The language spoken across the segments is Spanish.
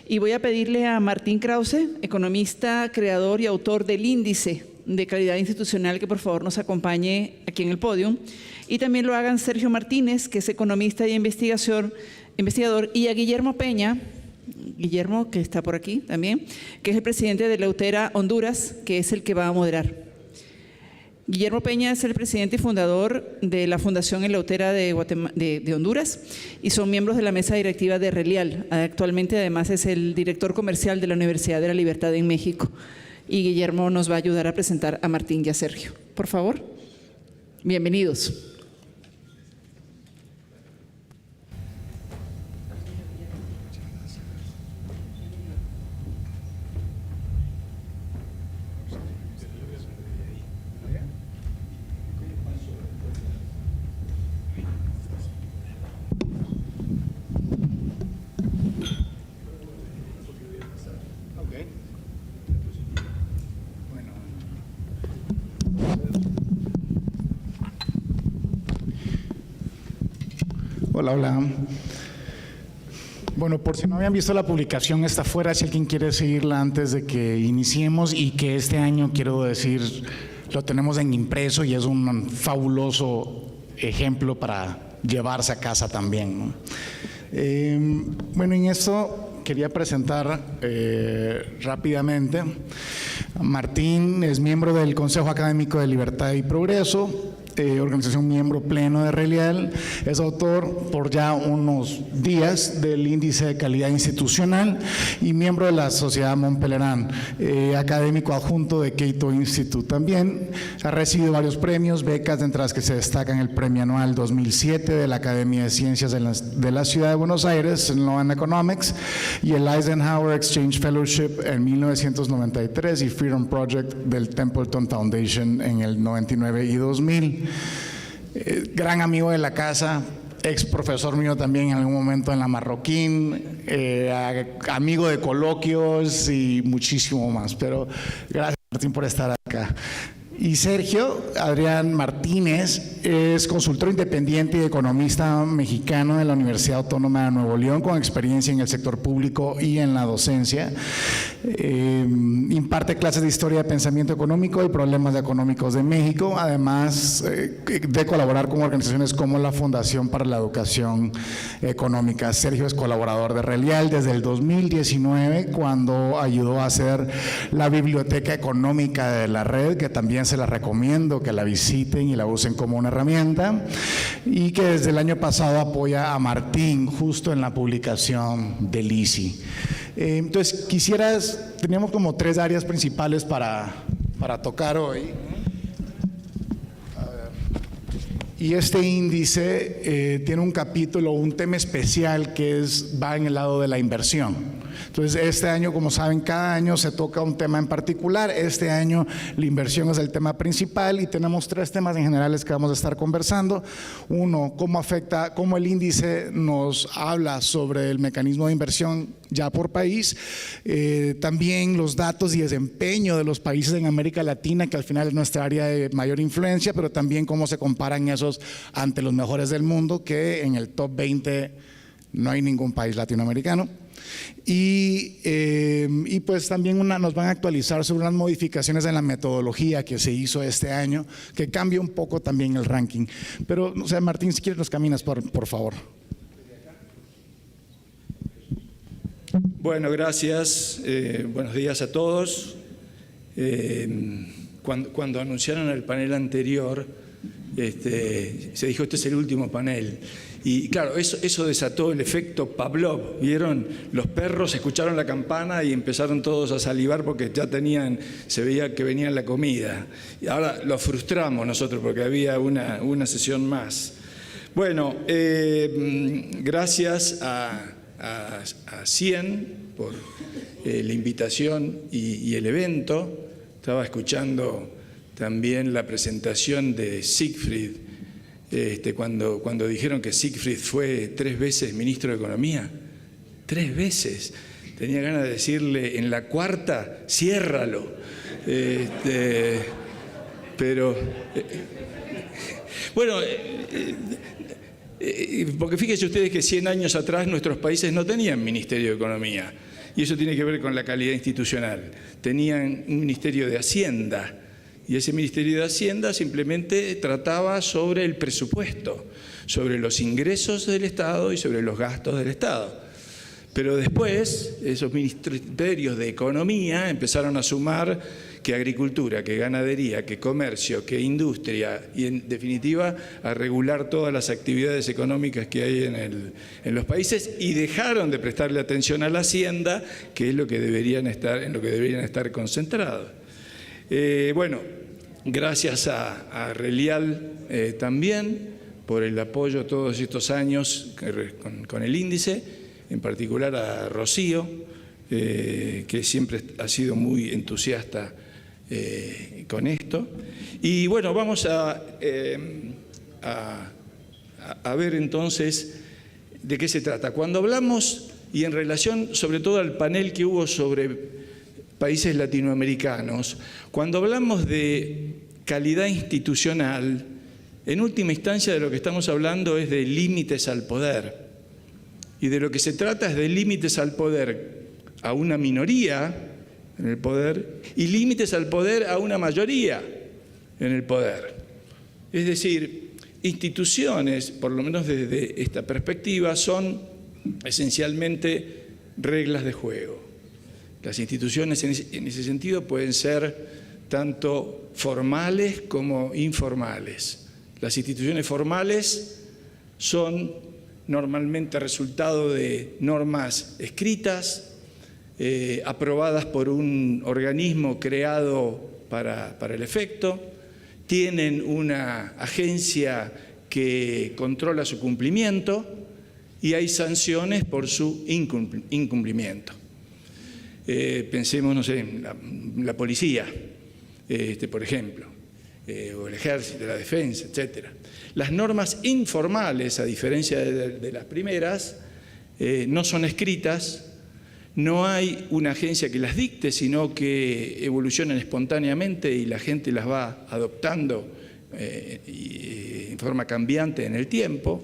Y voy a pedirle a Martín Krause, economista, creador y autor del Índice de Calidad Institucional, que por favor nos acompañe aquí en el podio. Y también lo hagan Sergio Martínez, que es economista y investigador, y a Guillermo Peña, Guillermo, que está por aquí también, que es el presidente de Leutera Honduras, que es el que va a moderar. Guillermo Peña es el presidente y fundador de la Fundación Eleutera de Honduras y son miembros de la mesa directiva de Relial. Actualmente, además, es el director comercial de la Universidad de la Libertad en México. Y Guillermo nos va a ayudar a presentar a Martín y a Sergio. Por favor, bienvenidos. Hola, hola. Bueno, por si no habían visto la publicación, está afuera si alguien quiere seguirla antes de que iniciemos, y que este año, quiero decir, lo tenemos en impreso y es un fabuloso ejemplo para llevarse a casa también, ¿no? Bueno, en esto quería presentar rápidamente. Martín es miembro del Consejo Académico de Libertad y Progreso, organización miembro pleno de Relial, es autor por ya unos días del Índice de Calidad Institucional y miembro de la Sociedad Mont Pelerin, académico adjunto de Cato Institute. También ha recibido varios premios, becas, entre las que se destacan el Premio Anual 2007 de la Academia de Ciencias de la Ciudad de Buenos Aires en Law and Economics y el Eisenhower Exchange Fellowship en 1993 y Freedom Project del Templeton Foundation en el 99 y 2000. Gran amigo de la casa, ex profesor mío también en algún momento en la Marroquín, amigo de coloquios y muchísimo más. Pero gracias, Martín, por estar acá. Y Sergio Adrián Martínez es consultor independiente y economista mexicano de la Universidad Autónoma de Nuevo León, con experiencia en el sector público y en la docencia. Imparte clases de historia de pensamiento económico y problemas económicos de México, además de colaborar con organizaciones como la Fundación para la Educación Económica. Sergio es colaborador de Relial desde el 2019, cuando ayudó a hacer la biblioteca económica de la red, que también se la recomiendo que la visiten y la usen como una herramienta, y que desde el año pasado apoya a Martín justo en la publicación del ICI. Entonces, teníamos como 3 áreas principales para tocar hoy. Y este índice tiene un capítulo, un tema especial que va en el lado de la inversión. Entonces, este año, como saben, cada año se toca un tema en particular. Este año la inversión es el tema principal y tenemos 3 temas en generales que vamos a estar conversando. Uno, cómo el índice nos habla sobre el mecanismo de inversión ya por país. También los datos y desempeño de los países en América Latina, que al final es nuestra área de mayor influencia, pero también cómo se comparan esos ante los mejores del mundo, que en el top 20 no hay ningún país latinoamericano. Y pues también nos van a actualizar sobre unas modificaciones en la metodología que se hizo este año, que cambia un poco también el ranking. Pero, o sea, Martín, si quieres nos caminas, por favor. Bueno, gracias. Buenos días a todos. Cuando anunciaron el panel anterior, se dijo: este es el último panel. Y claro, eso desató el efecto Pavlov. ¿Vieron? Los perros escucharon la campana y empezaron todos a salivar porque ya se veía que venía la comida. Y ahora lo frustramos nosotros porque había una sesión más. Bueno, gracias a Cien por la invitación y el evento. Estaba escuchando también la presentación de Siegfried, cuando dijeron que Siegfried fue 3 veces ministro de Economía. 3 veces. Tenía ganas de decirle: en la 4ª, ciérralo. Pero bueno, porque fíjense ustedes que 100 años atrás nuestros países no tenían Ministerio de Economía, y eso tiene que ver con la calidad institucional. Tenían un Ministerio de Hacienda, y ese Ministerio de Hacienda simplemente trataba sobre el presupuesto, sobre los ingresos del Estado y sobre los gastos del Estado. Pero después, esos ministerios de Economía empezaron a sumar que agricultura, que ganadería, que comercio, que industria, y en definitiva a regular todas las actividades económicas que hay en los países, y dejaron de prestarle atención a la Hacienda, que es en lo que deberían estar concentrados. Bueno, gracias a Relial también por el apoyo todos estos años con el índice, en particular a Rocío, que siempre ha sido muy entusiasta con esto. Y bueno, vamos a ver entonces de qué se trata. Cuando hablamos, y en relación sobre todo al panel que hubo sobre países latinoamericanos, cuando hablamos de calidad institucional, en última instancia de lo que estamos hablando es de límites al poder. Y de lo que se trata es de límites al poder a una minoría en el poder y límites al poder a una mayoría en el poder. Es decir, instituciones, por lo menos desde esta perspectiva, son esencialmente reglas de juego. Las instituciones en ese sentido pueden ser tanto formales como informales. Las instituciones formales son normalmente resultado de normas escritas, aprobadas por un organismo creado para el efecto, tienen una agencia que controla su cumplimiento y hay sanciones por su incumplimiento. Pensemos, no sé, en la policía, por ejemplo, o el ejército, la defensa, etcétera. Las normas informales, a diferencia de las primeras, no son escritas, no hay una agencia que las dicte, sino que evolucionan espontáneamente y la gente las va adoptando en forma cambiante en el tiempo.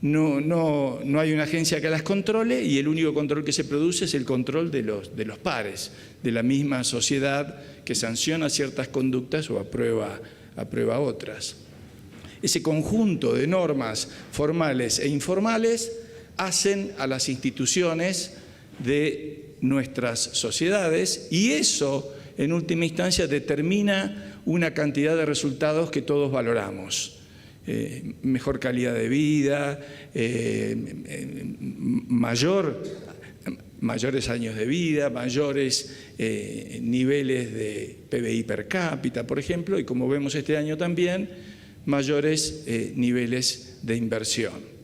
No hay una agencia que las controle y el único control que se produce es el control de los pares, de la misma sociedad que sanciona ciertas conductas o aprueba otras. Ese conjunto de normas formales e informales hacen a las instituciones de nuestras sociedades y eso, en última instancia, determina una cantidad de resultados que todos valoramos. Mejor calidad de vida, mayores años de vida, mayores niveles de PBI per cápita, por ejemplo, y como vemos este año también, mayores niveles de inversión.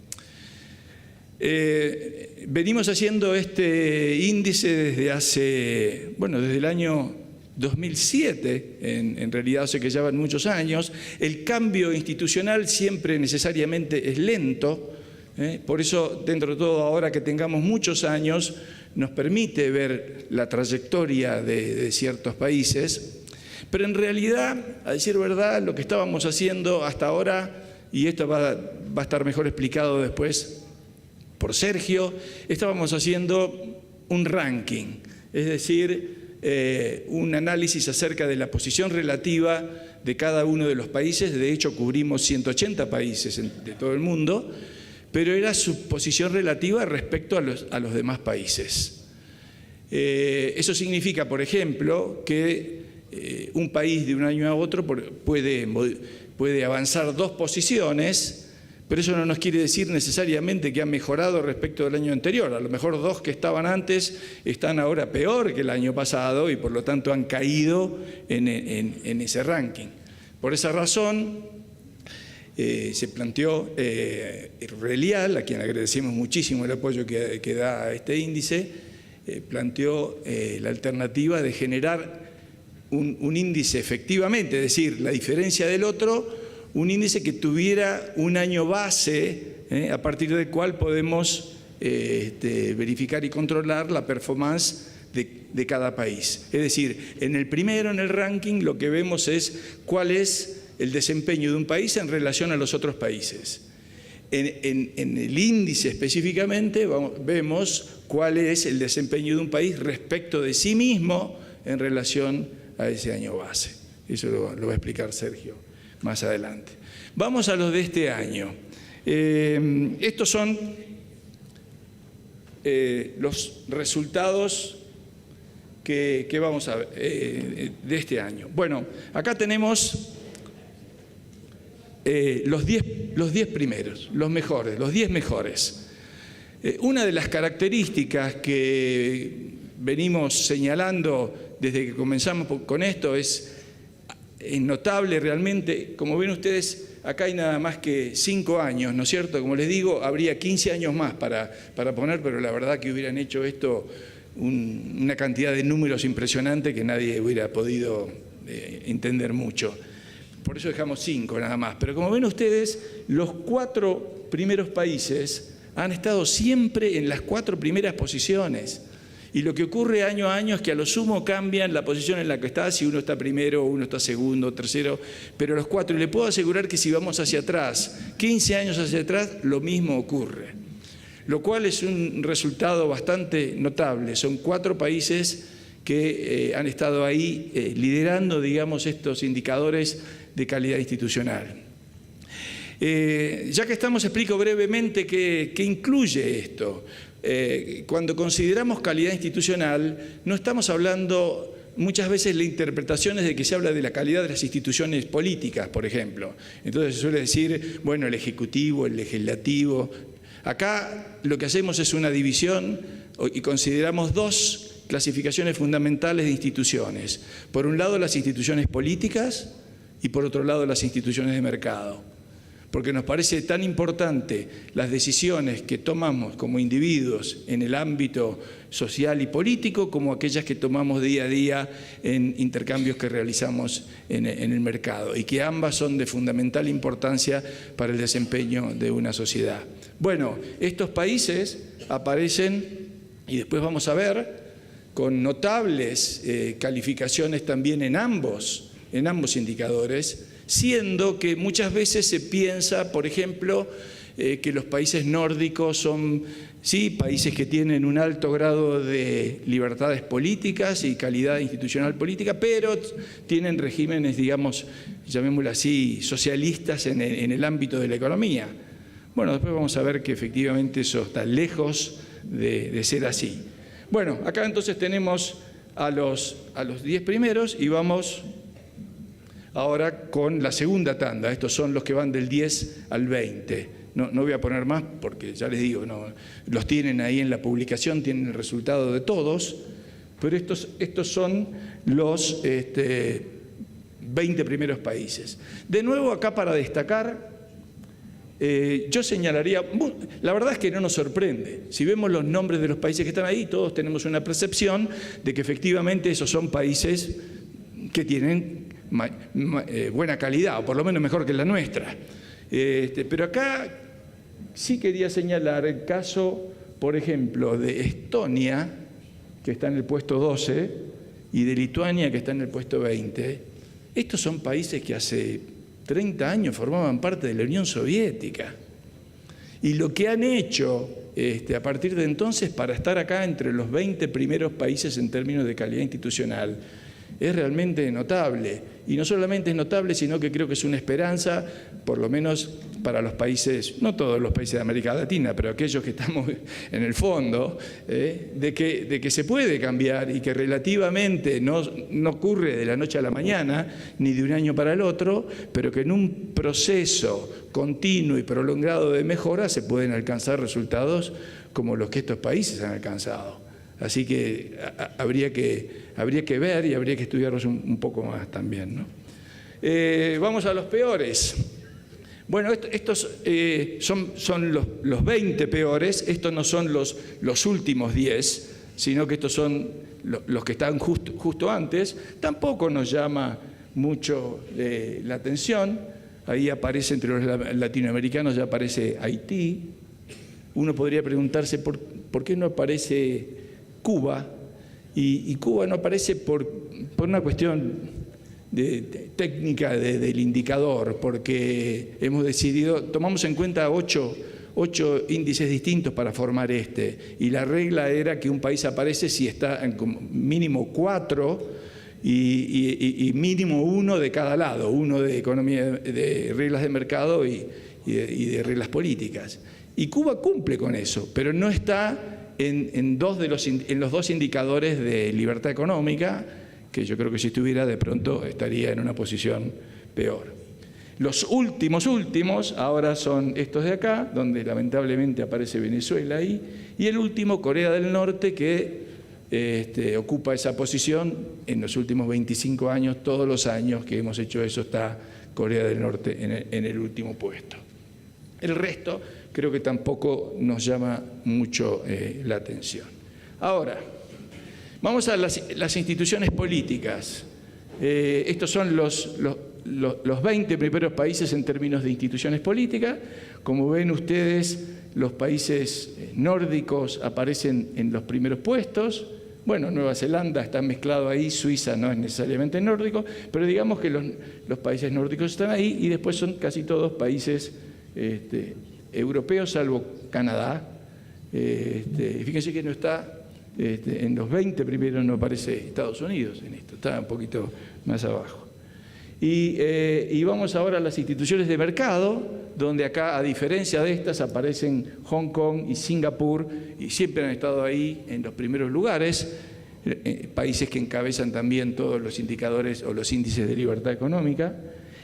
Venimos haciendo este índice desde el año 2007, en realidad hace que ya van muchos años. El cambio institucional siempre necesariamente es lento, por eso dentro de todo ahora que tengamos muchos años nos permite ver la trayectoria de ciertos países. Pero en realidad, a decir verdad, lo que estábamos haciendo hasta ahora, y esto va a estar mejor explicado después por Sergio, estábamos haciendo un ranking, es decir, un análisis acerca de la posición relativa de cada uno de los países. De hecho, cubrimos 180 países de todo el mundo, pero era su posición relativa respecto a los demás países. Eso significa, por ejemplo, que un país de un año a otro puede avanzar 2 posiciones, pero eso no nos quiere decir necesariamente que ha mejorado respecto del año anterior. A lo mejor 2 que estaban antes están ahora peor que el año pasado y por lo tanto han caído en ese ranking. Por esa razón se planteó Relial, a quien agradecemos muchísimo el apoyo que da a este índice, planteó la alternativa de generar un índice efectivamente, es decir, la diferencia del otro, un índice que tuviera un año base, a partir del cual podemos verificar y controlar la performance de cada país. Es decir, en el primero, en el ranking, lo que vemos es cuál es el desempeño de un país en relación a los otros países. En el índice específicamente vemos cuál es el desempeño de un país respecto de sí mismo en relación a ese año base. Eso lo va a explicar Sergio más adelante. Vamos a los de este año. Estos son los resultados que vamos a ver de este año. Bueno, acá tenemos los 10 primeros, los mejores, los 10 mejores. Una de las características que venimos señalando desde que comenzamos con esto es notable realmente. Como ven ustedes, acá hay nada más que 5 años, ¿no es cierto? Como les digo, habría 15 años más para poner, pero la verdad que hubieran hecho esto una cantidad de números impresionante que nadie hubiera podido entender mucho. Por eso dejamos 5 nada más. Pero como ven ustedes, los 4 primeros países han estado siempre en las 4 primeras posiciones. Y lo que ocurre año a año es que a lo sumo cambian la posición en la que está, si uno está primero, uno está segundo, tercero, pero los 4, y le puedo asegurar que si vamos hacia atrás, 15 años hacia atrás, lo mismo ocurre. Lo cual es un resultado bastante notable. Son 4 países que han estado ahí liderando, digamos, estos indicadores de calidad institucional. Ya que estamos, explico brevemente qué incluye esto. Cuando consideramos calidad institucional, no estamos hablando, muchas veces la interpretación es de que se habla de la calidad de las instituciones políticas, por ejemplo. Entonces se suele decir, bueno, el Ejecutivo, el Legislativo. Acá lo que hacemos es una división y consideramos 2 clasificaciones fundamentales de instituciones. Por un lado, las instituciones políticas y por otro lado, las instituciones de mercado. Porque nos parece tan importante las decisiones que tomamos como individuos en el ámbito social y político como aquellas que tomamos día a día en intercambios que realizamos en el mercado, y que ambas son de fundamental importancia para el desempeño de una sociedad. Bueno, estos países aparecen, y después vamos a ver, con notables calificaciones también en ambos indicadores, siendo que muchas veces se piensa, por ejemplo, que los países nórdicos son, sí, países que tienen un alto grado de libertades políticas y calidad institucional política, pero tienen regímenes, digamos, llamémoslo así, socialistas en el ámbito de la economía. Bueno, después vamos a ver que efectivamente eso está lejos de ser así. Bueno, acá entonces tenemos a los 10 primeros y vamos ahora con la segunda tanda. Estos son los que van del 10 al 20. No voy a poner más porque ya les digo, no, los tienen ahí en la publicación, tienen el resultado de todos, pero estos son los 20 primeros países. De nuevo acá para destacar, yo señalaría, la verdad es que no nos sorprende. Si vemos los nombres de los países que están ahí, todos tenemos una percepción de que efectivamente esos son países que tienen buena calidad, o por lo menos mejor que la nuestra. Pero acá sí quería señalar el caso, por ejemplo, de Estonia, que está en el puesto 12, y de Lituania, que está en el puesto 20. Estos son países que hace 30 años formaban parte de la Unión Soviética. Y lo que han hecho a partir de entonces para estar acá entre los 20 primeros países en términos de calidad institucional es realmente notable. Y no solamente es notable, sino que creo que es una esperanza, por lo menos para los países, no todos los países de América Latina, pero aquellos que estamos en el fondo, de que se puede cambiar y que relativamente no ocurre de la noche a la mañana, ni de un año para el otro, pero que en un proceso continuo y prolongado de mejora se pueden alcanzar resultados como los que estos países han alcanzado. Así que habría que ver y habría que estudiarlos un poco más también, ¿no? Vamos a los peores. Bueno, estos son los 20 peores. Estos no son los últimos 10, sino que estos son los que están justo antes. Tampoco nos llama mucho la atención. Ahí aparece, entre los latinoamericanos ya aparece Haití. Uno podría preguntarse por qué no aparece Cuba, y Cuba no aparece por una cuestión técnica del indicador, porque hemos decidido, tomamos en cuenta 8 índices distintos para formar este, y la regla era que un país aparece si está en mínimo 4 y mínimo 1 de cada lado, 1 de economía, de reglas de mercado y de reglas políticas. Y Cuba cumple con eso, pero no está en los 2 indicadores de libertad económica, que yo creo que si estuviera de pronto estaría en una posición peor. Los últimos ahora son estos de acá, donde lamentablemente aparece Venezuela ahí, y el último, Corea del Norte, que ocupa esa posición en los últimos 25 años, todos los años que hemos hecho eso está Corea del Norte en el último puesto. El resto creo que tampoco nos llama mucho la atención. Ahora, vamos a las instituciones políticas. Estos son los 20 primeros países en términos de instituciones políticas. Como ven ustedes, los países nórdicos aparecen en los primeros puestos. Bueno, Nueva Zelanda está mezclado ahí, Suiza no es necesariamente nórdico, pero digamos que los países nórdicos están ahí, y después son casi todos países europeos, salvo Canadá. Fíjense que no está, en los 20 primeros no aparece Estados Unidos en esto, está un poquito más abajo. Y vamos ahora a las instituciones de mercado, donde acá, a diferencia de estas, aparecen Hong Kong y Singapur, y siempre han estado ahí en los primeros lugares, países que encabezan también todos los indicadores o los índices de libertad económica.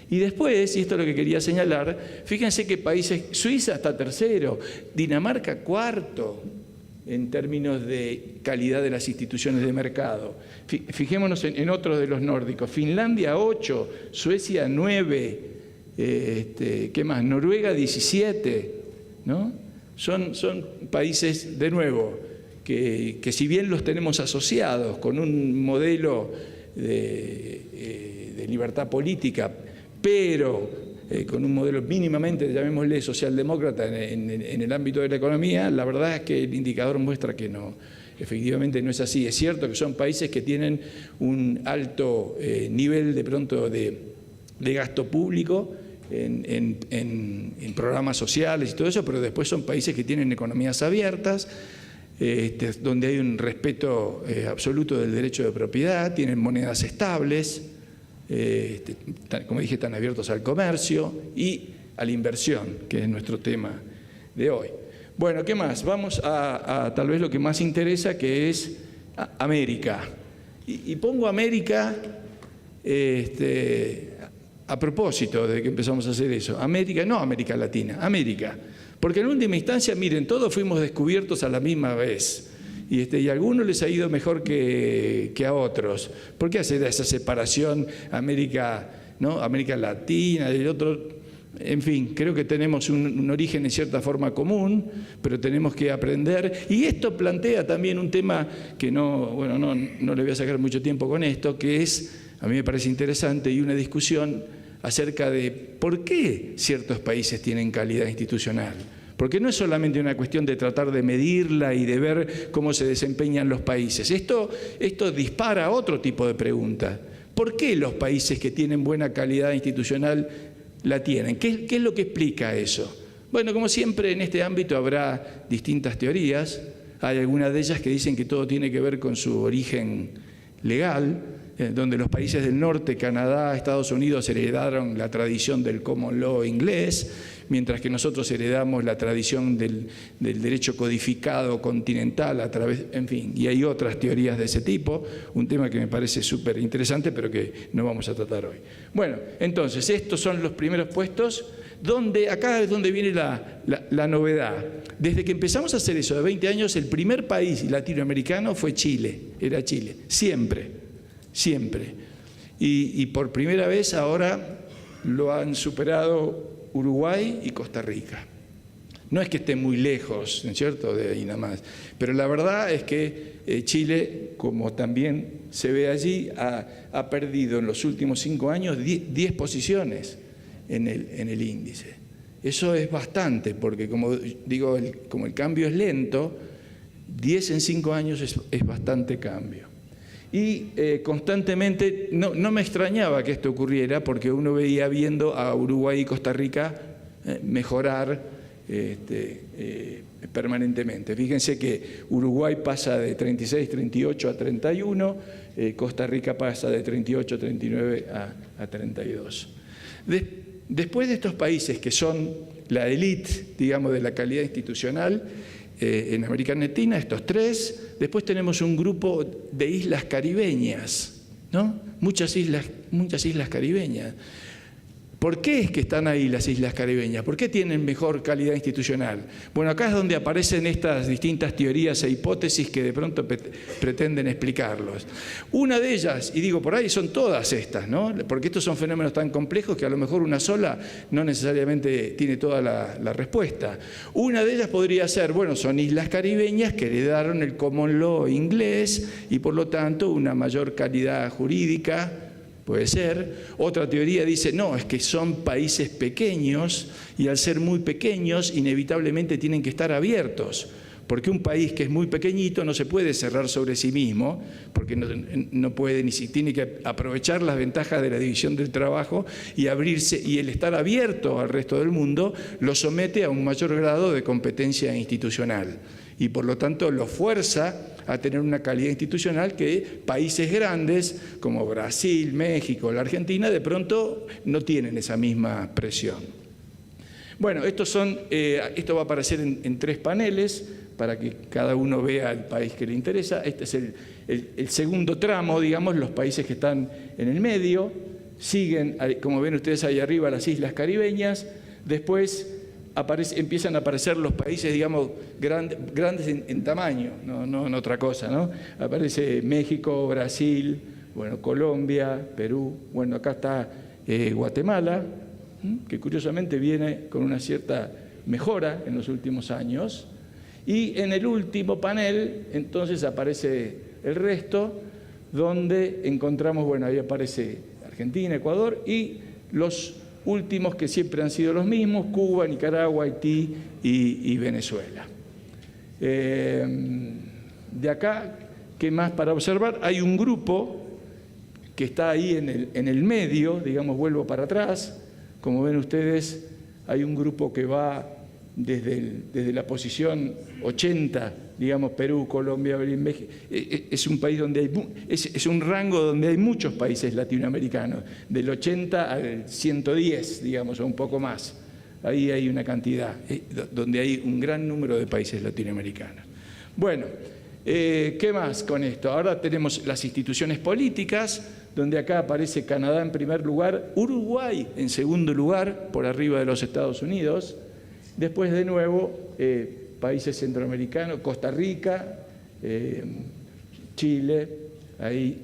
Y después, y esto es lo que quería señalar, fíjense que países, Suiza está tercero, Dinamarca cuarto, en términos de calidad de las instituciones de mercado. Fijémonos en otros de los nórdicos. Finlandia 8, Suecia 9, ¿qué más? Noruega 17, ¿no? Son países, de nuevo, que si bien los tenemos asociados con un modelo de libertad política, pero con un modelo mínimamente, llamémosle, socialdemócrata en el ámbito de la economía, la verdad es que el indicador muestra que no, efectivamente no es así. Es cierto que son países que tienen un alto nivel de pronto de gasto público en programas sociales y todo eso, pero después son países que tienen economías abiertas, donde hay un respeto absoluto del derecho de propiedad, tienen monedas estables, como dije, están abiertos al comercio y a la inversión, que es nuestro tema de hoy. Bueno, ¿qué más? Vamos a tal vez lo que más interesa, que es América. Y pongo América a propósito de que empezamos a hacer eso. América, no América Latina, América. Porque en última instancia, miren, todos fuimos descubiertos a la misma vez. Y a algunos les ha ido mejor que a otros. ¿Por qué hacer esa separación América, ¿no? América Latina, el otro? En fin, creo que tenemos un origen en cierta forma común, pero tenemos que aprender. Y esto plantea también un tema que no le voy a sacar mucho tiempo con esto, que es, a mí me parece interesante, y una discusión acerca de por qué ciertos países tienen calidad institucional. Porque no es solamente una cuestión de tratar de medirla y de ver cómo se desempeñan los países. Esto dispara otro tipo de preguntas. ¿Por qué los países que tienen buena calidad institucional la tienen? ¿Qué es lo que explica eso? Bueno, como siempre en este ámbito habrá distintas teorías. Hay algunas de ellas que dicen que todo tiene que ver con su origen legal, donde los países del norte, Canadá, Estados Unidos, heredaron la tradición del common law inglés, mientras que nosotros heredamos la tradición del derecho codificado continental a través, en fin, y hay otras teorías de ese tipo, un tema que me parece súper interesante, pero que no vamos a tratar hoy. Bueno, entonces, estos son los primeros puestos, donde acá es donde viene la novedad. Desde que empezamos a hacer eso, de 20 años, el primer país latinoamericano fue Chile, era Chile, siempre. Y por primera vez ahora lo han superado Uruguay y Costa Rica. No es que esté muy lejos, ¿no es cierto?, de ahí nada más. Pero la verdad es que Chile, como también se ve allí, ha perdido en los últimos 5 años 10 posiciones en el índice. Eso es bastante, porque como digo, como el cambio es lento, 10 en 5 años es bastante cambio. Y constantemente, no me extrañaba que esto ocurriera, porque uno veía viendo a Uruguay y Costa Rica mejorar permanentemente. Fíjense que Uruguay pasa de 36, 38 a 31, Costa Rica pasa de 38, 39 a 32. Después de estos países que son la élite, digamos, de la calidad institucional, en América Latina, estos tres, después tenemos un grupo de islas caribeñas, ¿no? Muchas islas caribeñas. ¿Por qué es que están ahí las islas caribeñas? ¿Por qué tienen mejor calidad institucional? Bueno, acá es donde aparecen estas distintas teorías e hipótesis que de pronto pretenden explicarlos. Una de ellas, y digo por ahí, son todas estas, ¿no? Porque estos son fenómenos tan complejos que a lo mejor una sola no necesariamente tiene toda la respuesta. Una de ellas podría ser, bueno, son islas caribeñas que heredaron el common law inglés y por lo tanto una mayor calidad jurídica. Puede ser. Otra teoría dice, no, es que son países pequeños y al ser muy pequeños inevitablemente tienen que estar abiertos, porque un país que es muy pequeñito no se puede cerrar sobre sí mismo, porque no puede ni si tiene que aprovechar las ventajas de la división del trabajo y abrirse, y el estar abierto al resto del mundo lo somete a un mayor grado de competencia institucional y por lo tanto lo fuerza a tener una calidad institucional que países grandes como Brasil, México, la Argentina, de pronto no tienen esa misma presión. Bueno, esto va a aparecer en 3 paneles para que cada uno vea el país que le interesa. Este es el segundo tramo, digamos, los países que están en el medio. Siguen, como ven ustedes ahí arriba, las islas caribeñas. Después empiezan a aparecer los países, digamos, grandes en tamaño, no en otra cosa, ¿no? Aparece México, Brasil, bueno, Colombia, Perú, bueno, acá está Guatemala, que curiosamente viene con una cierta mejora en los últimos años. Y en el último panel, entonces, aparece el resto, donde encontramos, bueno, ahí aparece Argentina, Ecuador y los últimos que siempre han sido los mismos, Cuba, Nicaragua, Haití y Venezuela. De acá, ¿qué más para observar? Hay un grupo que está ahí en el medio, digamos, vuelvo para atrás. Como ven ustedes, hay un grupo que va desde la posición 80, digamos, Perú, Colombia, México. Es un país donde es un rango donde hay muchos países latinoamericanos, del 80 al 110, digamos, o un poco más. Ahí hay una cantidad, donde hay un gran número de países latinoamericanos. Bueno, ¿qué más con esto? Ahora tenemos las instituciones políticas, donde acá aparece Canadá en primer lugar, Uruguay en segundo lugar, por arriba de los Estados Unidos. Después, de nuevo, países centroamericanos, Costa Rica, Chile, ahí.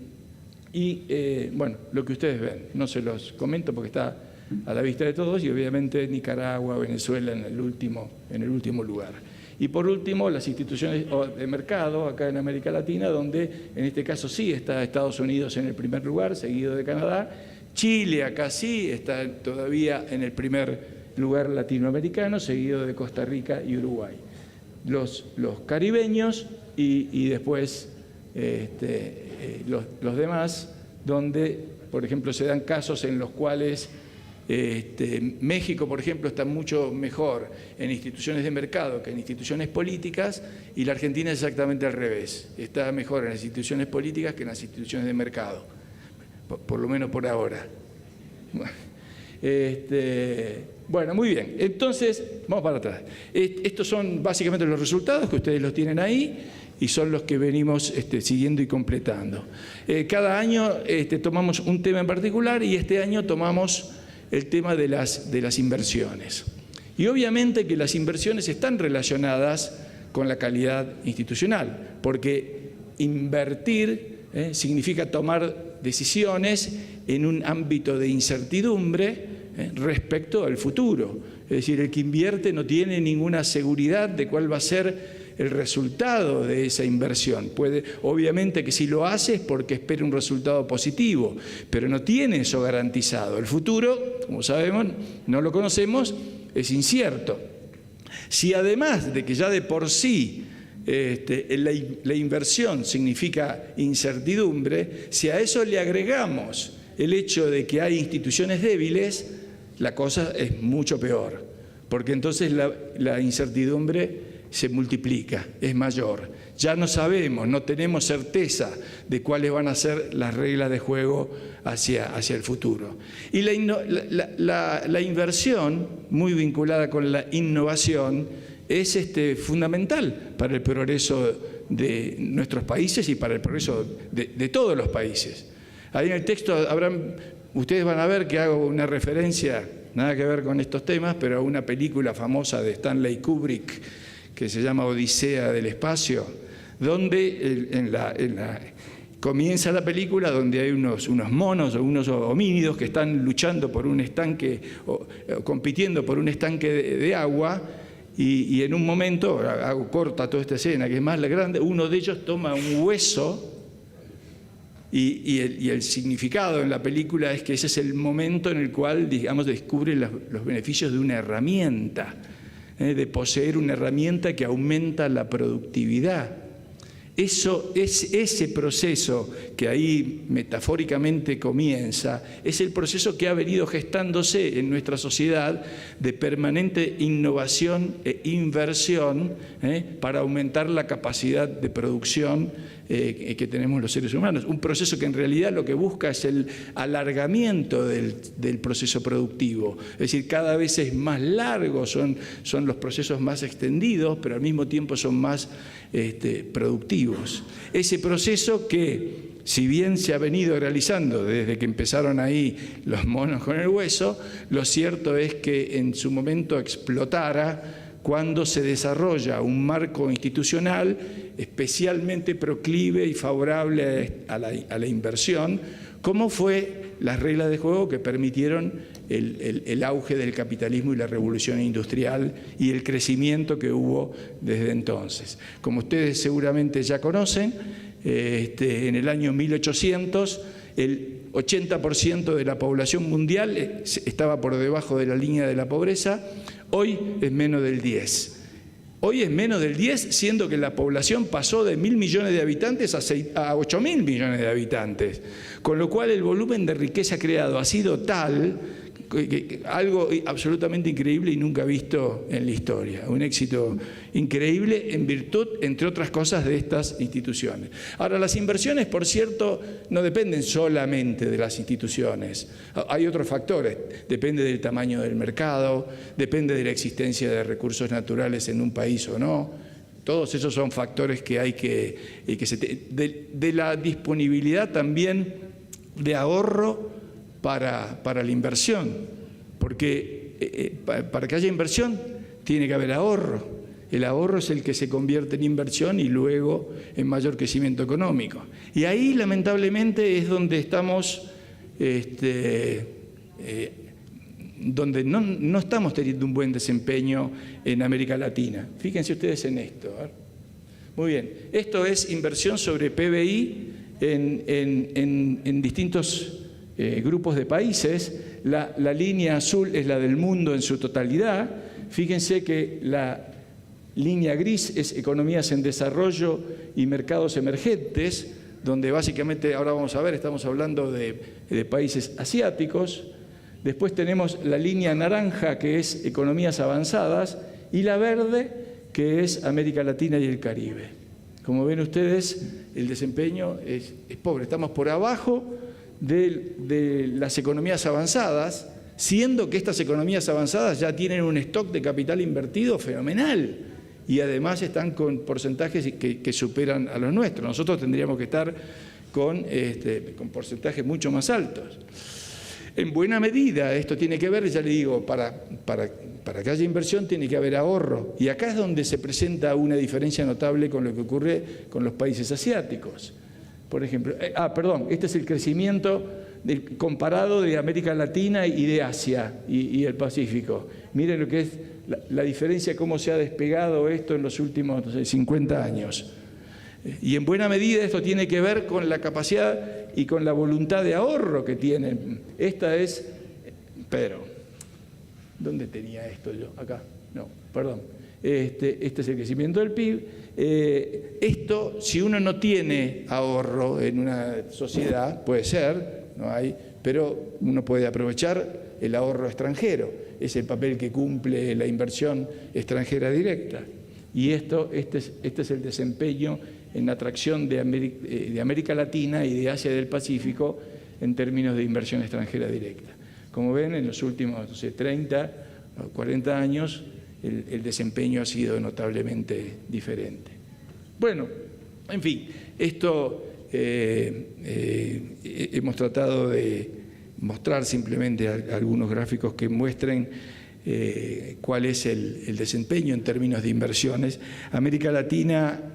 Y, bueno, lo que ustedes ven, no se los comento porque está a la vista de todos, y obviamente Nicaragua, Venezuela en el último lugar. Y por último, las instituciones de mercado acá en América Latina, donde en este caso sí está Estados Unidos en el primer lugar, seguido de Canadá. Chile acá sí está todavía en el primer lugar latinoamericano, seguido de Costa Rica y Uruguay. Los caribeños y después los demás, donde, por ejemplo, se dan casos en los cuales México, por ejemplo, está mucho mejor en instituciones de mercado que en instituciones políticas, y la Argentina es exactamente al revés. Está mejor en las instituciones políticas que en las instituciones de mercado, por lo menos por ahora. Bueno, muy bien. Entonces, vamos para atrás. Estos son básicamente los resultados que ustedes los tienen ahí y son los que venimos siguiendo y completando. Cada año tomamos un tema en particular y este año tomamos el tema de las inversiones. Y obviamente que las inversiones están relacionadas con la calidad institucional, porque invertir significa tomar decisiones en un ámbito de incertidumbre respecto al futuro. Es decir, el que invierte no tiene ninguna seguridad de cuál va a ser el resultado de esa inversión. Obviamente que si lo hace es porque espera un resultado positivo, pero no tiene eso garantizado. El futuro, como sabemos, no lo conocemos, es incierto. Si además de que ya de por sí la inversión significa incertidumbre, si a eso le agregamos el hecho de que hay instituciones débiles, la cosa es mucho peor, porque entonces la incertidumbre se multiplica, es mayor. Ya no sabemos, no tenemos certeza de cuáles van a ser las reglas de juego hacia el futuro. Y la inversión, muy vinculada con la innovación, es fundamental para el progreso de nuestros países y para el progreso de todos los países. Ahí en el texto ustedes van a ver que hago una referencia, nada que ver con estos temas, pero a una película famosa de Stanley Kubrick que se llama Odisea del Espacio, donde comienza la película donde hay unos monos o unos homínidos que están luchando por un estanque, o compitiendo por un estanque de agua, y en un momento, hago corta toda esta escena que es más grande, uno de ellos toma un hueso. Y el significado en la película es que ese es el momento en el cual, digamos, descubre los beneficios de una herramienta, de poseer una herramienta que aumenta la productividad. Ese proceso que ahí metafóricamente comienza, es el proceso que ha venido gestándose en nuestra sociedad de permanente innovación e inversión para aumentar la capacidad de producción que tenemos los seres humanos. Un proceso que en realidad lo que busca es el alargamiento del proceso productivo. Es decir, cada vez es más largo, son los procesos más extendidos, pero al mismo tiempo son más productivos. Ese proceso que, si bien se ha venido realizando desde que empezaron ahí los monos con el hueso, lo cierto es que en su momento explotara cuando se desarrolla un marco institucional especialmente proclive y favorable a la inversión, como fue las reglas de juego que permitieron el auge del capitalismo y la revolución industrial y el crecimiento que hubo desde entonces. Como ustedes seguramente ya conocen, en el año 1800 el 80% de la población mundial estaba por debajo de la línea de la pobreza, hoy es menos del 10%. Hoy es menos del 10%, siendo que la población pasó de 1.000 millones de habitantes a 8.000 millones de habitantes. Con lo cual el volumen de riqueza creado ha sido tal, algo absolutamente increíble y nunca visto en la historia. Un éxito increíble en virtud, entre otras cosas, de estas instituciones. Ahora, las inversiones, por cierto, no dependen solamente de las instituciones. Hay otros factores. Depende del tamaño del mercado, depende de la existencia de recursos naturales en un país o no. Todos esos son factores que hay de la disponibilidad también de ahorro para la inversión, porque para que haya inversión tiene que haber ahorro. El ahorro es el que se convierte en inversión y luego en mayor crecimiento económico. Y ahí, lamentablemente, es donde estamos, donde no estamos teniendo un buen desempeño en América Latina. Fíjense ustedes en esto. Muy bien, esto es inversión sobre PBI en distintos grupos de países. La línea azul es la del mundo en su totalidad. Fíjense que la línea gris es economías en desarrollo y mercados emergentes, donde básicamente, ahora vamos a ver, estamos hablando de países asiáticos. Después tenemos la línea naranja, que es economías avanzadas, y la verde, que es América Latina y el Caribe. Como ven ustedes, el desempeño es pobre. Estamos por abajo de las economías avanzadas, siendo que estas economías avanzadas ya tienen un stock de capital invertido fenomenal y además están con porcentajes que superan a los nuestros. Nosotros tendríamos que estar con porcentajes mucho más altos. En buena medida esto tiene que ver, ya le digo, para que haya inversión tiene que haber ahorro. Y acá es donde se presenta una diferencia notable con lo que ocurre con los países asiáticos. Por ejemplo, este es el crecimiento comparado de América Latina y de Asia y el Pacífico. Miren lo que es la diferencia, cómo se ha despegado esto en los últimos 50 años. Y en buena medida esto tiene que ver con la capacidad y con la voluntad de ahorro que tienen. Esta es, pero, ¿dónde tenía esto yo? Acá, no, perdón. Este es el crecimiento del PIB. Esto, si uno no tiene ahorro en una sociedad, puede ser, no hay, pero uno puede aprovechar el ahorro extranjero. Es el papel que cumple la inversión extranjera directa. Y este es el desempeño en atracción de América Latina y de Asia del Pacífico en términos de inversión extranjera directa. Como ven, en los últimos 30 o 40 años, el desempeño ha sido notablemente diferente. Bueno, en fin, esto hemos tratado de mostrar simplemente algunos gráficos que muestren cuál es el desempeño en términos de inversiones. América Latina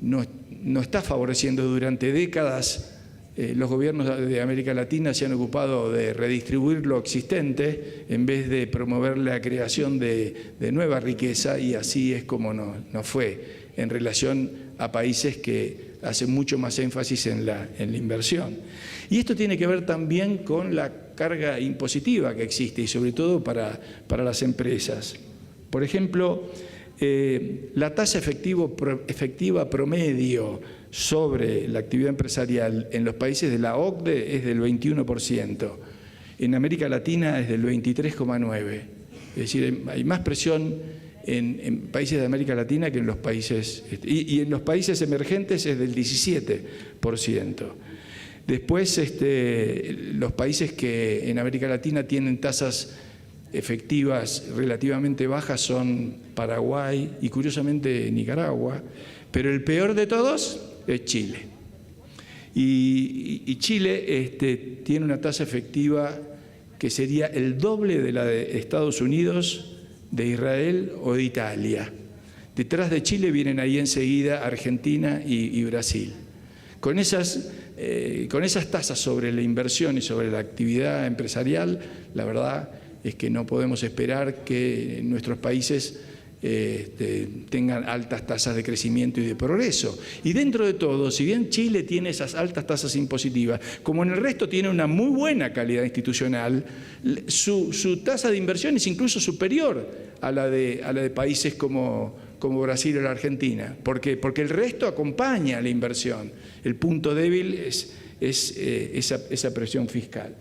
no está favoreciendo durante décadas. Los gobiernos de América Latina se han ocupado de redistribuir lo existente en vez de promover la creación de nueva riqueza, y así es como no fue en relación a países que hacen mucho más énfasis en la inversión. Y esto tiene que ver también con la carga impositiva que existe, y sobre todo para las empresas. Por ejemplo, la tasa efectiva promedio sobre la actividad empresarial en los países de la OCDE es del 21%. En América Latina es del 23,9%. Es decir, hay más presión en países de América Latina que en los países... Y en los países emergentes es del 17%. Después, los países que en América Latina tienen tasas efectivas relativamente bajas son Paraguay y, curiosamente, Nicaragua. Pero el peor de todos es Chile. Y Chile tiene una tasa efectiva que sería el doble de la de Estados Unidos, de Israel o de Italia. Detrás de Chile vienen ahí enseguida Argentina y Brasil. Con esas tasas sobre la inversión y sobre la actividad empresarial, la verdad es que no podemos esperar que nuestros países tengan altas tasas de crecimiento y de progreso. Y dentro de todo, si bien Chile tiene esas altas tasas impositivas, como en el resto tiene una muy buena calidad institucional, su tasa de inversión es incluso superior a la de países como Brasil o la Argentina. ¿Por qué? Porque el resto acompaña la inversión. El punto débil es esa presión fiscal.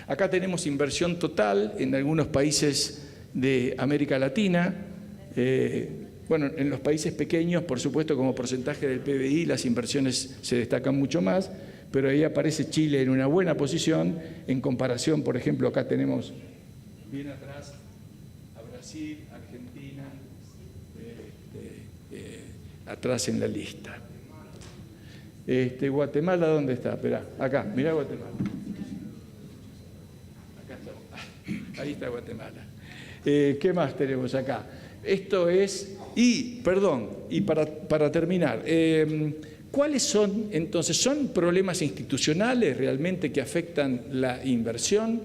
Acá tenemos inversión total en algunos países de América Latina. Bueno, en los países pequeños, por supuesto, como porcentaje del PBI, las inversiones se destacan mucho más, pero ahí aparece Chile en una buena posición en comparación. Por ejemplo, acá tenemos bien atrás a Brasil, Argentina, atrás en la lista. Guatemala, ¿dónde está? Esperá, acá, mirá Guatemala. Acá está. Ahí está Guatemala. ¿Qué más tenemos acá? Esto es, y para terminar, ¿cuáles son entonces? ¿Son problemas institucionales realmente que afectan la inversión?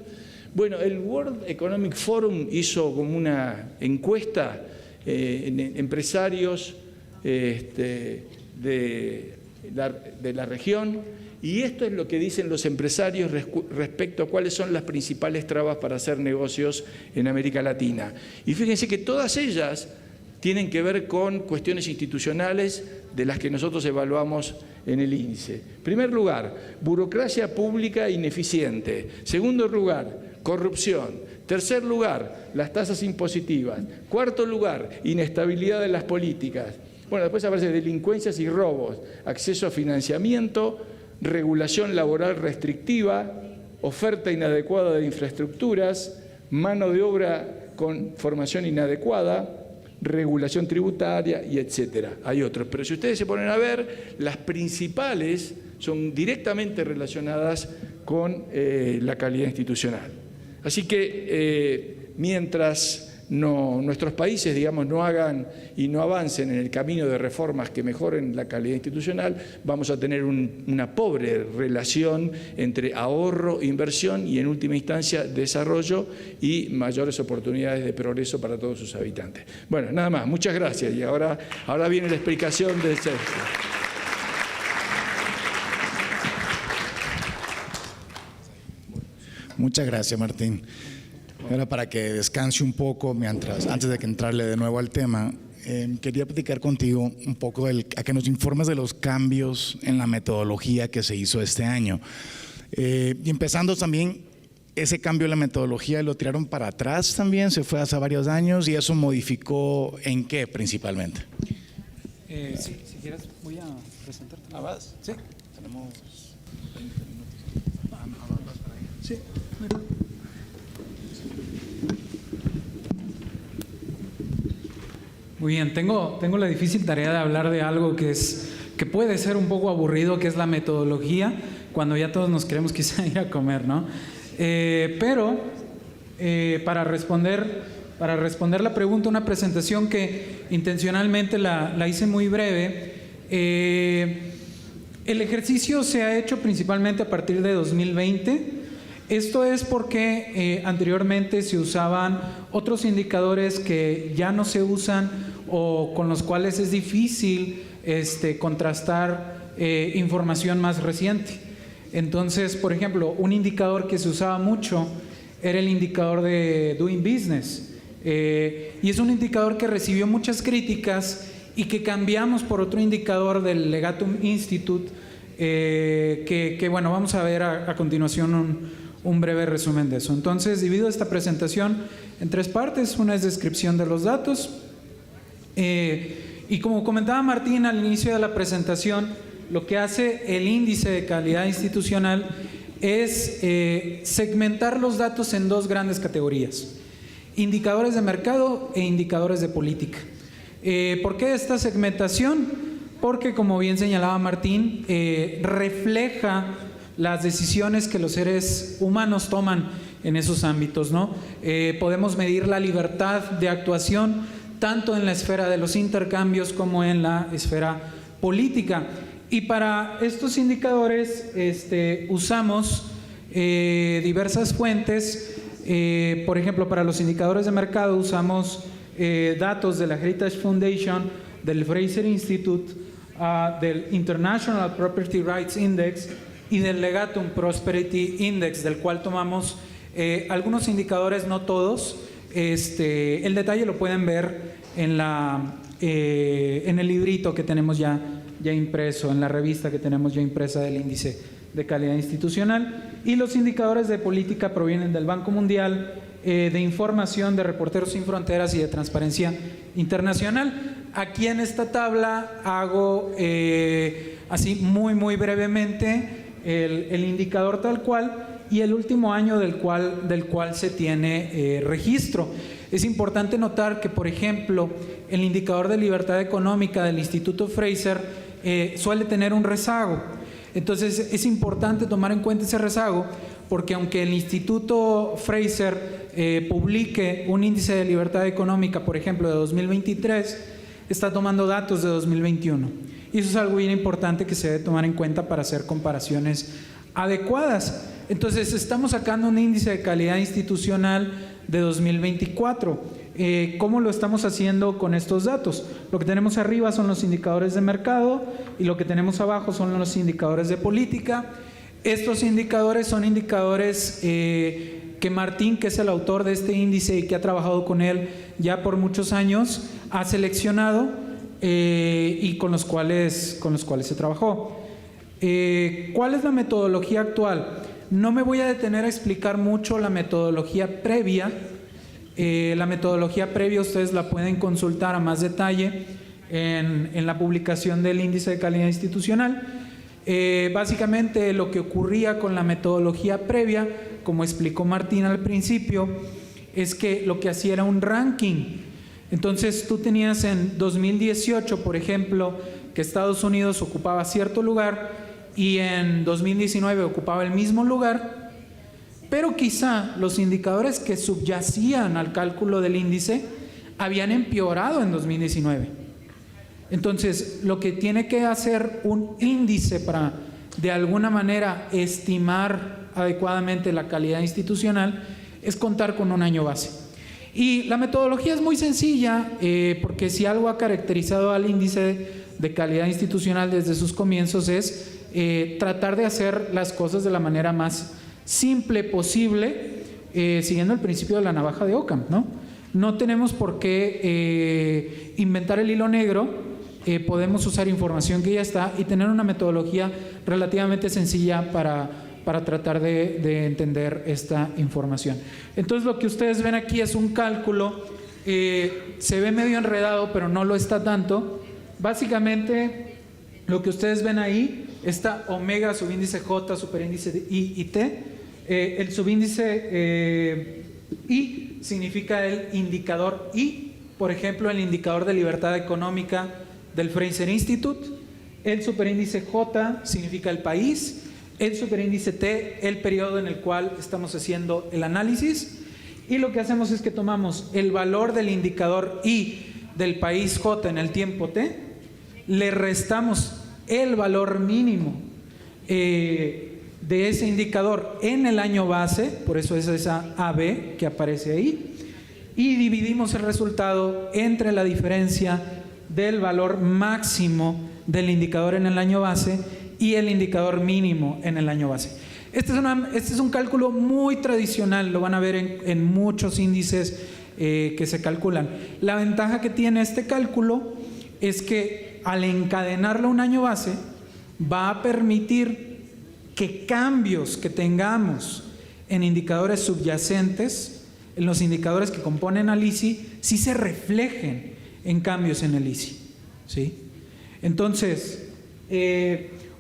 Bueno, el World Economic Forum hizo como una encuesta en empresarios de la región, y esto es lo que dicen los empresarios respecto a cuáles son las principales trabas para hacer negocios en América Latina. Y fíjense que todas ellas tienen que ver con cuestiones institucionales de las que nosotros evaluamos en el índice. En primer lugar, burocracia pública ineficiente. Segundo lugar, corrupción. Tercer lugar, las tasas impositivas. Cuarto lugar, inestabilidad de las políticas. Bueno, después aparece delincuencias y robos, acceso a financiamiento, regulación laboral restrictiva, oferta inadecuada de infraestructuras, mano de obra con formación inadecuada, regulación tributaria y etcétera. Hay otros, pero si ustedes se ponen a ver, las principales son directamente relacionadas con la calidad institucional. Así que mientras nuestros países, digamos, no hagan y no avancen en el camino de reformas que mejoren la calidad institucional, vamos a tener una pobre relación entre ahorro, inversión y, en última instancia, desarrollo y mayores oportunidades de progreso para todos sus habitantes. Bueno, nada más. Muchas gracias. Y ahora viene la explicación de Sergio. Muchas gracias, Martín. Era para que descanse un poco antes de que entrarle de nuevo al tema. Quería platicar contigo un poco a que nos informes de los cambios en la metodología que se hizo este año. Y empezando también, ese cambio en la metodología lo tiraron para atrás también, se fue hace varios años, y eso modificó ¿en qué principalmente? Sí, si quieres voy a presentarte. ¿Ah, vas? Sí. Tenemos 20 minutos. Sí. Muy bien, tengo la difícil tarea de hablar de algo que puede ser un poco aburrido, que es la metodología, cuando ya todos nos queremos quizá ir a comer, ¿no? Pero para responder la pregunta, una presentación que intencionalmente la hice muy breve. El ejercicio se ha hecho principalmente a partir de 2020. Esto es porque anteriormente se usaban otros indicadores que ya no se usan o con los cuales es difícil contrastar información más reciente. Entonces, por ejemplo, un indicador que se usaba mucho era el indicador de Doing Business. Y es un indicador que recibió muchas críticas y que cambiamos por otro indicador del Legatum Institute, que bueno, vamos a ver a continuación un breve resumen de eso. Entonces, divido esta presentación en tres partes. Una es descripción de los datos. Y como comentaba Martín al inicio de la presentación, lo que hace el índice de calidad institucional es segmentar los datos en dos grandes categorías: indicadores de mercado e indicadores de política. ¿Por qué esta segmentación? Porque, como bien señalaba Martín, refleja las decisiones que los seres humanos toman en esos ámbitos, ¿no? Podemos medir la libertad de actuación tanto en la esfera de los intercambios como en la esfera política. Y para estos indicadores usamos diversas fuentes. Por ejemplo, para los indicadores de mercado usamos datos de la Heritage Foundation, del Fraser Institute, del International Property Rights Index y del Legatum Prosperity Index, del cual tomamos algunos indicadores, no todos. El detalle lo pueden ver en el librito que tenemos ya impreso, en la revista que tenemos ya impresa del índice de calidad institucional. Y los indicadores de política provienen del Banco Mundial, de información de Reporteros Sin Fronteras y de Transparencia Internacional. Aquí en esta tabla hago así muy brevemente el indicador tal cual y el último año del cual se tiene registro. Es importante notar que, por ejemplo, el indicador de libertad económica del Instituto Fraser suele tener un rezago. Entonces es importante tomar en cuenta ese rezago, porque aunque el Instituto Fraser publique un índice de libertad económica, por ejemplo, de 2023, está tomando datos de 2021. Y eso es algo bien importante que se debe tomar en cuenta para hacer comparaciones adecuadas. Entonces estamos sacando un índice de calidad institucional de 2024. ¿Cómo lo estamos haciendo con estos datos? Lo que tenemos arriba son los indicadores de mercado y lo que tenemos abajo son los indicadores de política. Estos indicadores son indicadores que Martín, que es el autor de este índice y que ha trabajado con él ya por muchos años, ha seleccionado y con los cuales se trabajó. ¿Cuál es la metodología actual? No me voy a detener a explicar mucho la metodología previa. La metodología previa ustedes la pueden consultar a más detalle en la publicación del índice de calidad institucional. Básicamente lo que ocurría con la metodología previa, como explicó Martín al principio, es que lo que hacía era un ranking. Entonces tú tenías en 2018, por ejemplo, que Estados Unidos ocupaba cierto lugar y en 2019 ocupaba el mismo lugar, pero quizá los indicadores que subyacían al cálculo del índice habían empeorado en 2019. Entonces, lo que tiene que hacer un índice para, de alguna manera, estimar adecuadamente la calidad institucional es contar con un año base. Y la metodología es muy sencilla, porque si algo ha caracterizado al índice de calidad institucional desde sus comienzos es tratar de hacer las cosas de la manera más simple posible, siguiendo el principio de la navaja de Occam, ¿no? No tenemos por qué inventar el hilo negro. Podemos usar información que ya está y tener una metodología relativamente sencilla para tratar de entender esta información. Entonces, lo que ustedes ven aquí es un cálculo, se ve medio enredado, pero no lo está tanto. Básicamente, lo que ustedes ven ahí está omega, subíndice J, superíndice I y T. El subíndice I significa el indicador I, por ejemplo, el indicador de libertad económica del Fraser Institute. El superíndice J significa el país. El superíndice T, el periodo en el cual estamos haciendo el análisis. Y lo que hacemos es que tomamos el valor del indicador I del país J en el tiempo T, le restamos el valor mínimo de ese indicador en el año base, por eso es esa AB que aparece ahí, y dividimos el resultado entre la diferencia del valor máximo del indicador en el año base y el indicador mínimo en el año base. Este es un cálculo muy tradicional, lo van a ver en muchos índices que se calculan. La ventaja que tiene este cálculo es que al encadenarlo a un año base va a permitir que cambios que tengamos en indicadores subyacentes, en los indicadores que componen al ISI, sí se reflejen en cambios en el ISI, ¿sí? Entonces,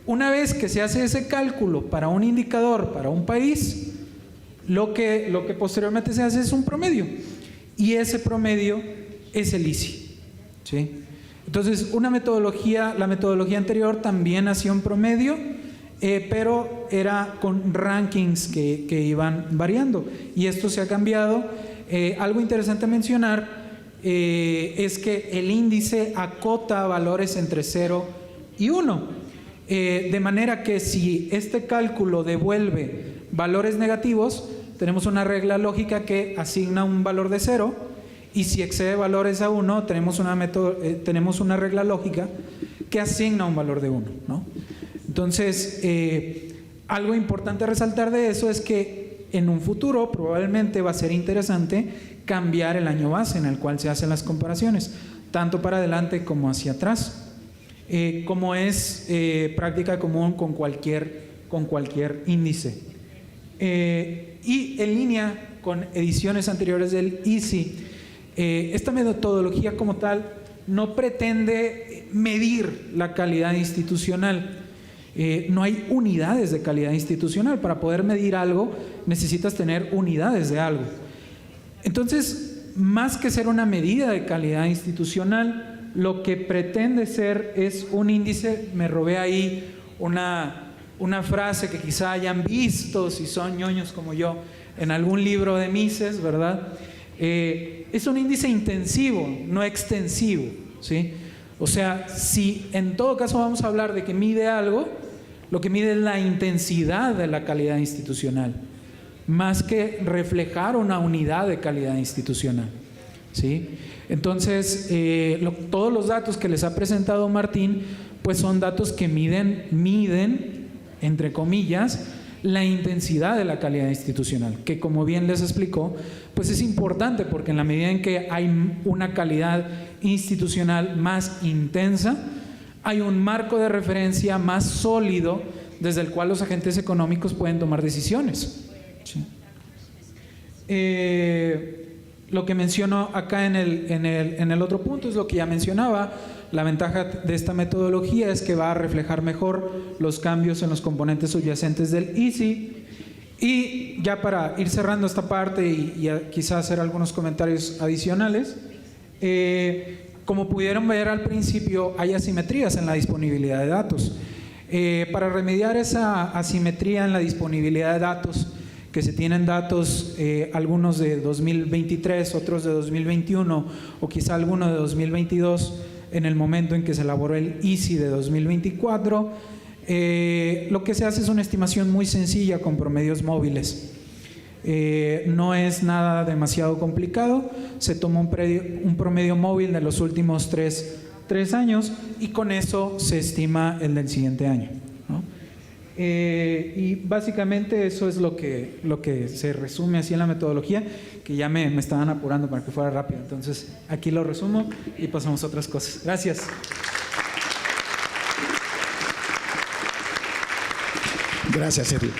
una vez que se hace ese cálculo para un indicador, para un país, lo que posteriormente se hace es un promedio, y ese promedio es el ISI, ¿sí? Entonces, la metodología anterior también hacía un promedio, pero era con rankings que iban variando, y esto se ha cambiado. Algo interesante a mencionar es que el índice acota valores entre 0 y 1, de manera que si este cálculo devuelve valores negativos, tenemos una regla lógica que asigna un valor de 0, y si excede valores a 1, tenemos una regla lógica que asigna un valor de 1, ¿no? Entonces, algo importante a resaltar de eso es que en un futuro probablemente va a ser interesante cambiar el año base en el cual se hacen las comparaciones, tanto para adelante como hacia atrás, como es práctica común con cualquier índice. Y en línea con ediciones anteriores del ISI, esta metodología como tal no pretende medir la calidad institucional. No hay unidades de calidad institucional. Para poder medir algo necesitas tener unidades de algo. Entonces, más que ser una medida de calidad institucional, lo que pretende ser es un índice. Me robé ahí una frase que quizá hayan visto, si son ñoños como yo, en algún libro de Mises, ¿verdad? Es un índice intensivo, no extensivo, ¿sí? O sea, si en todo caso vamos a hablar de que mide algo, lo que mide es la intensidad de la calidad institucional, más que reflejar una unidad de calidad institucional, ¿sí? Entonces, todos los datos que les ha presentado Martín, pues son datos que miden, entre comillas, la intensidad de la calidad institucional, que como bien les explicó, pues es importante, porque en la medida en que hay una calidad institucional más intensa, hay un marco de referencia más sólido desde el cual los agentes económicos pueden tomar decisiones, ¿sí? Lo que menciono acá en el otro punto es lo que ya mencionaba. La ventaja de esta metodología es que va a reflejar mejor los cambios en los componentes subyacentes del ISI. Y ya para ir cerrando esta parte y quizás hacer algunos comentarios adicionales, como pudieron ver al principio, hay asimetrías en la disponibilidad de datos. Para remediar esa asimetría en la disponibilidad de datos, que se tienen datos, algunos de 2023, otros de 2021 o quizá alguno de 2022, en el momento en que se elaboró el ISI de 2024, lo que se hace es una estimación muy sencilla con promedios móviles. No es nada demasiado complicado. Se toma un promedio móvil de los últimos tres años y con eso se estima el del siguiente año, ¿no? Y básicamente eso es lo que se resume así en la metodología, que ya me estaban apurando para que fuera rápido. Entonces, aquí lo resumo y pasamos a otras cosas. Gracias. Gracias, Sergio.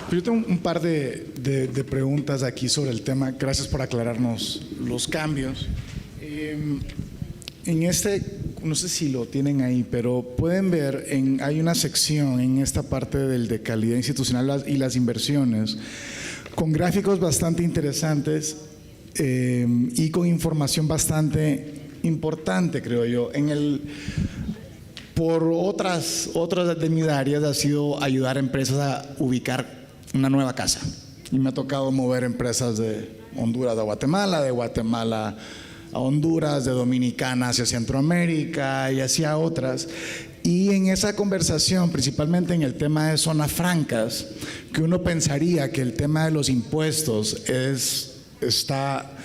Yo tengo un par de preguntas aquí sobre el tema. Gracias por aclararnos los cambios. En este, no sé si lo tienen ahí, pero pueden ver, hay una sección en esta parte de calidad institucional y las inversiones, con gráficos bastante interesantes y con información bastante importante, creo yo. Por otras de mis áreas ha sido ayudar a empresas a ubicar una nueva casa. Y me ha tocado mover empresas de Honduras a Guatemala, de Guatemala a Honduras, de Dominicana hacia Centroamérica y hacia otras. Y en esa conversación, principalmente en el tema de zonas francas, que uno pensaría que el tema de los impuestos está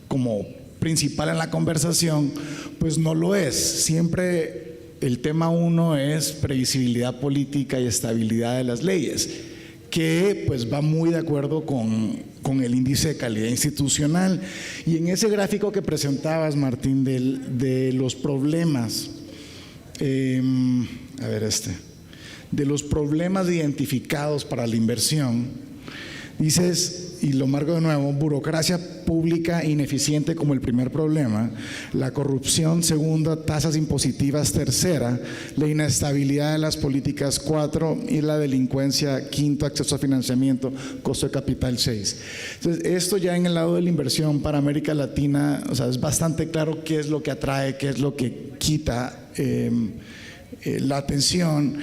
como principal en la conversación, pues no lo es. Siempre el tema uno es previsibilidad política y estabilidad de las leyes, que pues va muy de acuerdo con el índice de calidad institucional. Y en ese gráfico que presentabas, Martín, de los problemas, de los problemas identificados para la inversión, dices, y lo marco de nuevo, burocracia pública ineficiente como el primer problema, la corrupción segunda, tasas impositivas tercera, la inestabilidad de las políticas 4 y la delincuencia quinto, acceso a financiamiento, costo de capital 6. Entonces, esto ya en el lado de la inversión para América Latina, o sea, es bastante claro qué es lo que atrae, qué es lo que quita la atención,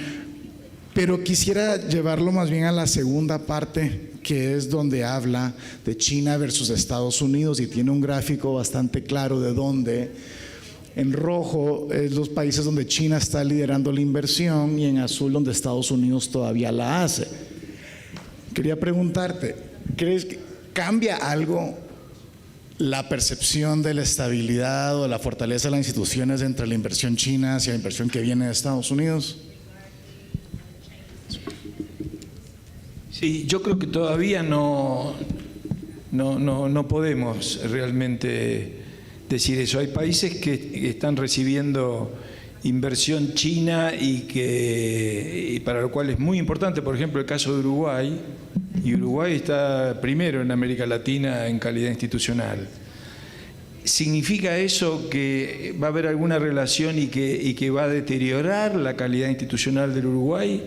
pero quisiera llevarlo más bien a la segunda parte, que es donde habla de China versus Estados Unidos, y tiene un gráfico bastante claro de dónde. En rojo es los países donde China está liderando la inversión, y en azul donde Estados Unidos todavía la hace. Quería preguntarte, ¿crees que cambia algo la percepción de la estabilidad o de la fortaleza de las instituciones entre la inversión china hacia la inversión que viene de Estados Unidos? Sí, yo creo que todavía no podemos realmente decir eso. Hay países que están recibiendo inversión china y para lo cual es muy importante, por ejemplo, el caso de Uruguay, y Uruguay está primero en América Latina en calidad institucional. ¿Significa eso que va a haber alguna relación y que va a deteriorar la calidad institucional del Uruguay?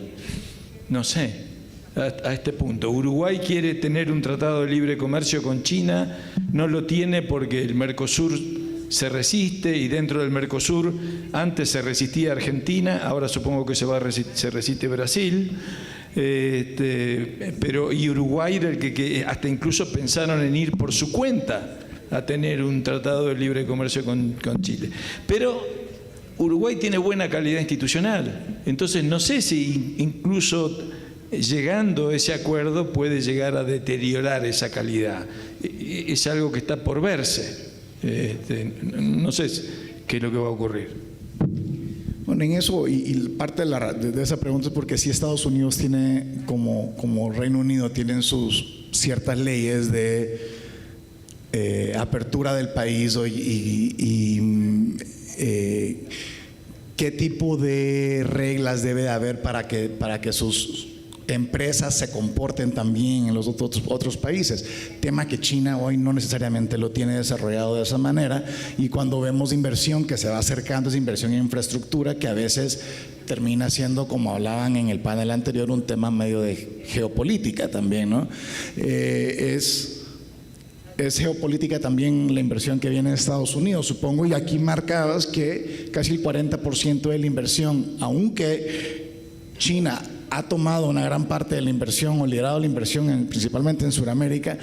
No sé. A este punto, Uruguay quiere tener un tratado de libre comercio con China, no lo tiene porque el Mercosur se resiste, y dentro del Mercosur antes se resistía Argentina, ahora supongo que se resiste Brasil, pero y Uruguay era el que hasta incluso pensaron en ir por su cuenta a tener un tratado de libre comercio con Chile. Pero Uruguay tiene buena calidad institucional, entonces no sé si incluso llegando a ese acuerdo puede llegar a deteriorar esa calidad. Es algo que está por verse. No sé qué es lo que va a ocurrir. Bueno, en eso, y parte de esa pregunta es porque sí, Estados Unidos tiene, como Reino Unido, tienen sus ciertas leyes de apertura del país qué tipo de reglas debe de haber para que sus empresas se comporten también en los otros países, tema que China hoy no necesariamente lo tiene desarrollado de esa manera. Y cuando vemos inversión que se va acercando, es inversión en infraestructura, que a veces termina siendo, como hablaban en el panel anterior, un tema medio de geopolítica también, ¿no? Es geopolítica también la inversión que viene de Estados Unidos, supongo, y aquí marcabas que casi el 40% de la inversión, aunque China ha tomado una gran parte de la inversión o liderado la inversión principalmente en Sudamérica,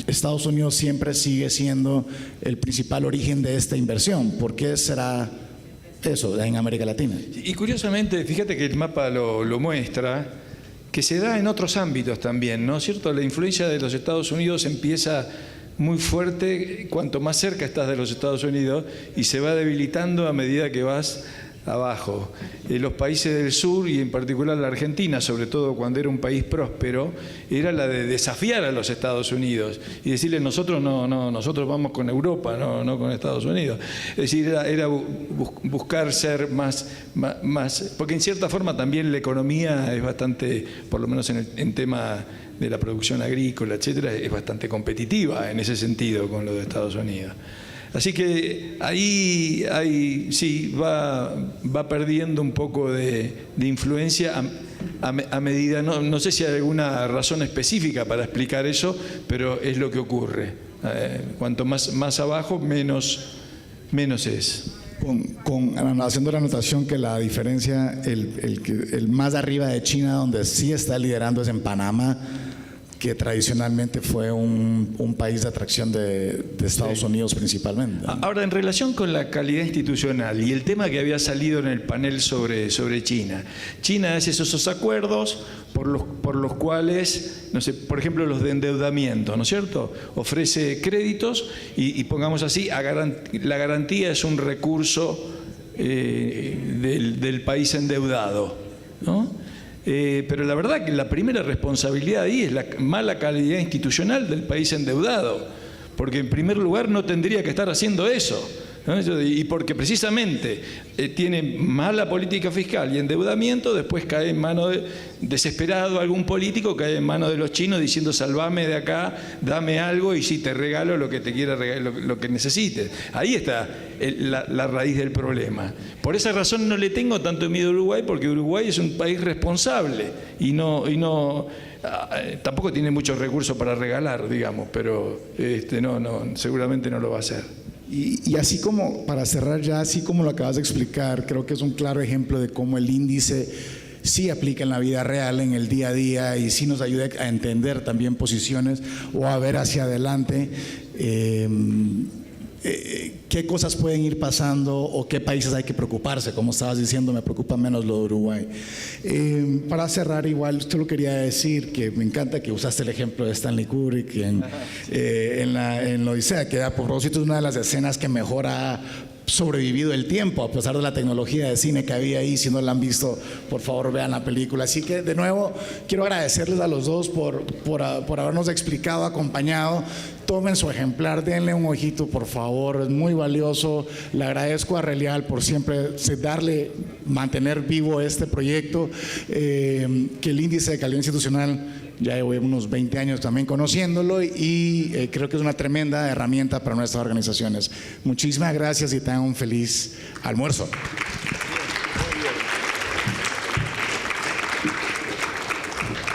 Estados Unidos siempre sigue siendo el principal origen de esta inversión. ¿Por qué será eso en América Latina? Y curiosamente, fíjate que el mapa lo muestra, que se da en otros ámbitos también, ¿no es cierto? La influencia de los Estados Unidos empieza muy fuerte cuanto más cerca estás de los Estados Unidos y se va debilitando a medida que vas abajo. Los países del sur, y en particular la Argentina, sobre todo cuando era un país próspero, era la de desafiar a los Estados Unidos y decirle: nosotros nosotros vamos con Europa, no con Estados Unidos. Es decir, era buscar ser más, porque en cierta forma también la economía es bastante, por lo menos en tema de la producción agrícola, etcétera, es bastante competitiva en ese sentido con lo de Estados Unidos. Así que ahí sí va perdiendo un poco de influencia a medida, no sé si hay alguna razón específica para explicar eso, pero es lo que ocurre. Cuanto más abajo, menos es. Haciendo la anotación que la diferencia, el más arriba de China, donde sí está liderando, es en Panamá, que tradicionalmente fue un país de atracción de Estados Unidos principalmente. Ahora, en relación con la calidad institucional y el tema que había salido en el panel sobre China. China hace esos acuerdos por los cuales, no sé, por ejemplo, los de endeudamiento, ¿no es cierto? Ofrece créditos y pongamos así, la garantía es un recurso del país endeudado, ¿no? Pero la verdad que la primera responsabilidad ahí es la mala calidad institucional del país endeudado, porque en primer lugar no tendría que estar haciendo eso, ¿no? Y porque precisamente tiene mala política fiscal y endeudamiento, después cae en manos desesperado algún político, cae en manos de los chinos diciendo: salvame de acá, dame algo y sí, te regalo lo que te quiera regalar, lo que necesites. Ahí está la raíz del problema. Por esa razón no le tengo tanto miedo a Uruguay, porque Uruguay es un país responsable y tampoco tiene muchos recursos para regalar, digamos, pero seguramente no lo va a hacer. Y así como, para cerrar ya, así como lo acabas de explicar, creo que es un claro ejemplo de cómo el índice sí aplica en la vida real, en el día a día, y sí nos ayuda a entender también posiciones o a ver hacia adelante qué cosas pueden ir pasando o qué países hay que preocuparse. Como estabas diciendo, me preocupa menos lo de Uruguay. Para cerrar, igual, solo quería decir que me encanta que usaste el ejemplo de Stanley Kubrick en la Odisea, que a propósito es una de las escenas que mejor ha sobrevivido el tiempo, a pesar de la tecnología de cine que había ahí. Si no la han visto, por favor vean la película. Así que de nuevo quiero agradecerles a los dos por habernos explicado, acompañado. Tomen su ejemplar, denle un ojito, por favor, es muy valioso. Le agradezco a Relial por siempre mantener vivo este proyecto, que el índice de calidad institucional, ya llevo unos 20 años también conociéndolo, y creo que es una tremenda herramienta para nuestras organizaciones. Muchísimas gracias y tengan un feliz almuerzo.